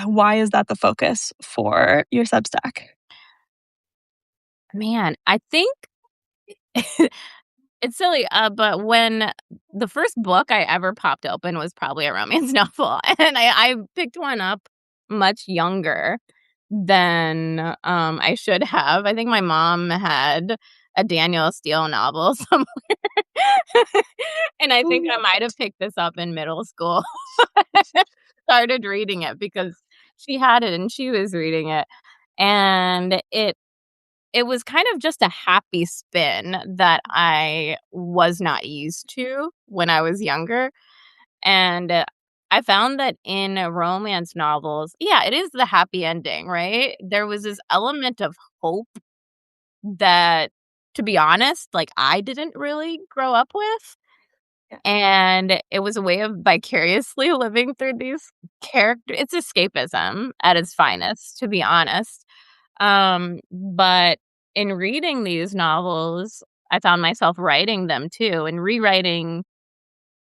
why is that the focus for your Substack? Man, I think it's silly, but when the first book I ever popped open was probably a romance novel, and I picked one up much younger than, I should have. I think my mom had a Danielle Steele novel somewhere, and I think I might have picked this up in middle school. Started reading it because she had it and she was reading it, and it was kind of just a happy spin that I was not used to when I was younger, and, I found that in romance novels yeah, it is the happy ending, right? There was this element of hope that, to be honest, like, I didn't really grow up with, Yeah. and it was a way of vicariously living through these characters. It's escapism at its finest, to be honest. But in reading these novels, I found myself writing them too and rewriting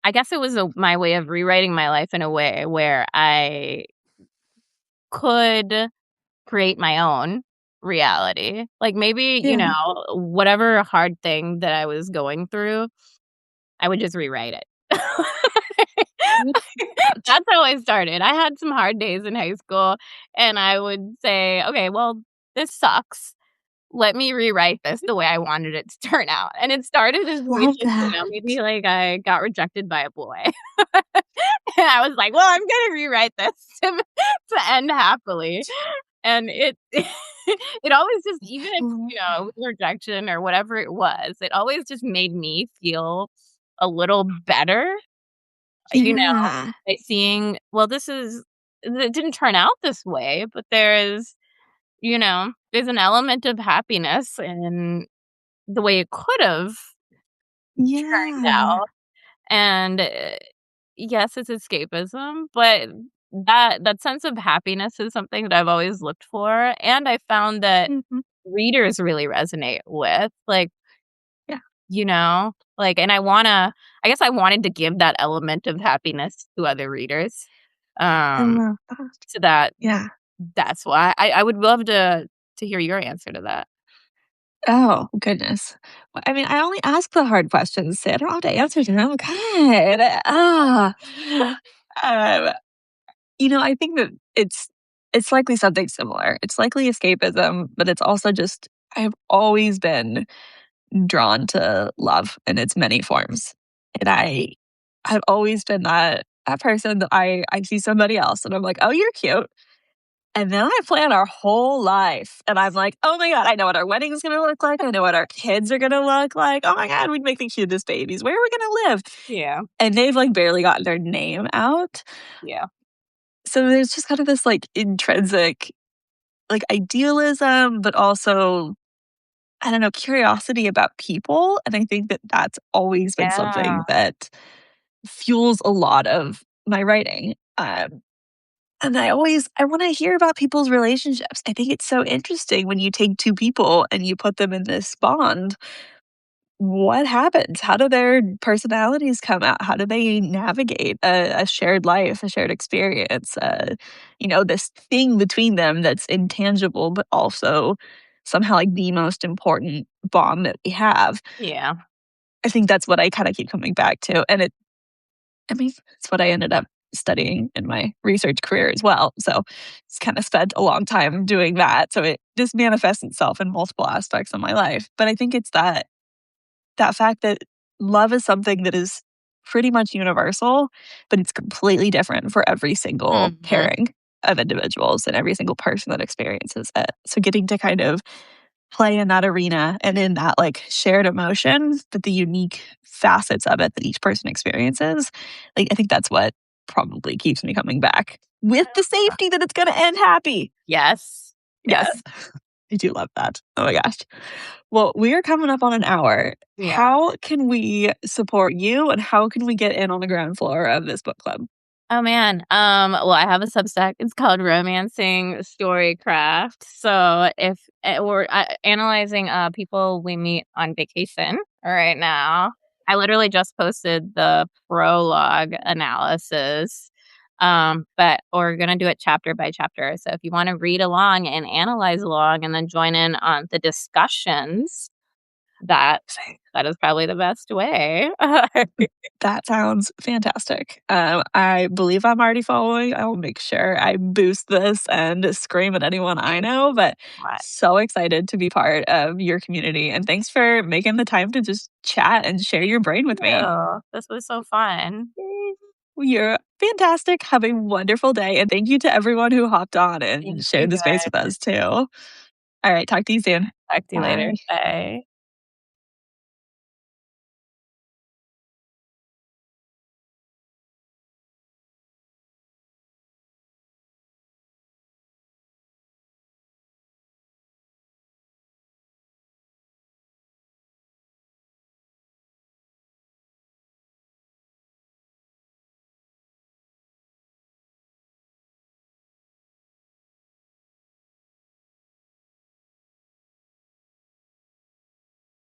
I guess it was my way of rewriting my life in a way where I could create my own. reality. Like, maybe, you Yeah. know, whatever hard thing that I was going through, I would just rewrite it. I would that. That's how I started. I had some hard days in high school, and I would say, "Okay, well, this sucks. Let me rewrite this the way I wanted it to turn out." And it started as maybe Love just, you know, that. maybe, like, I got rejected by a boy. And I was like, "Well, I'm gonna rewrite this to end happily." And it it always just even if, you know, it was rejection or whatever it was, it always just made me feel a little better, you know, Yeah. by seeing, well, this is it didn't turn out this way, but there is, you know, there's an element of happiness in the way it could've turned Yeah. out, and, yes, it's escapism, but that sense of happiness is something that I've always looked for, and I found that Mhm. readers really resonate with, like, Yeah. you know, like, and I guess I wanted to give that element of happiness to other readers, I um, love that. so that Yeah. that's why I would love to hear your answer to that. Oh, goodness. Well, I mean, I only ask the hard questions, so I don't have to answer them. God. Um, I think that it's likely something similar. It's likely escapism, but it's also just I've always been drawn to love in its many forms. And I've always been that person that I see somebody else and I'm like, "Oh, you're cute." And then I plan our whole life, and I'm like, "Oh my god, I know what our wedding's gonna look like, I know what our kids are gonna look like. Oh my god, we'd make the cutest babies. Where are we gonna live?" Yeah, And they've, like, barely gotten their name out. yeah, So there's just kind of this, like, intrinsic, like, idealism, but also, I don't know, curiosity about people, and I think that that's always been yeah, something that fuels a lot of my writing. And I wanna hear about people's relationships. I think it's so interesting when you take 2 people and you put them in this bond. What happens? How do their personalities come out? How do they navigate a shared life, a shared experience, this thing between them that's intangible, but also somehow, like, the most important bond that we have? yeah. I think that's what I kinda keep coming back to, and it's what I ended up studying in my research career as well. So it's kind of spent a long time doing that. So it just manifests itself in multiple aspects of my life. But I think it's that fact that love is something that is pretty much universal, but it's completely different for every single Mhm. pairing of individuals and every single person that experiences it. So getting to kind of play in that arena and in that, like, shared emotion, but the unique facets of it that each person experiences, like, I think that's what probably keeps me coming back with the safety that it's gonna end happy. Yes, Yeah, yes, I do love that. Oh my gosh. Well, we are coming up on an hour. yeah. How can we support you, and how can we get in on the ground floor of this book club? Oh, man, well, I have a Substack, it's called Romancing Storycraft, so if we're, analyzing, people we meet on vacation right now. I literally just posted the prologue analysis, but we're gonna do it chapter by chapter, so if you wanna read along and analyze along and then join in on the discussions, that that is probably the best way. That sounds fantastic. I believe I'm already following. I will make sure I boost this and scream at anyone I Thank know, but you so much. so excited to be part of your community. And thanks for making the time to just chat and share your brain with me. This was so fun. You're fantastic. Have a wonderful day. And thank you to everyone who hopped on Thank and you, shared the space with guys. us too. All right. Talk to you soon. Talk to you later. Bye. Bye.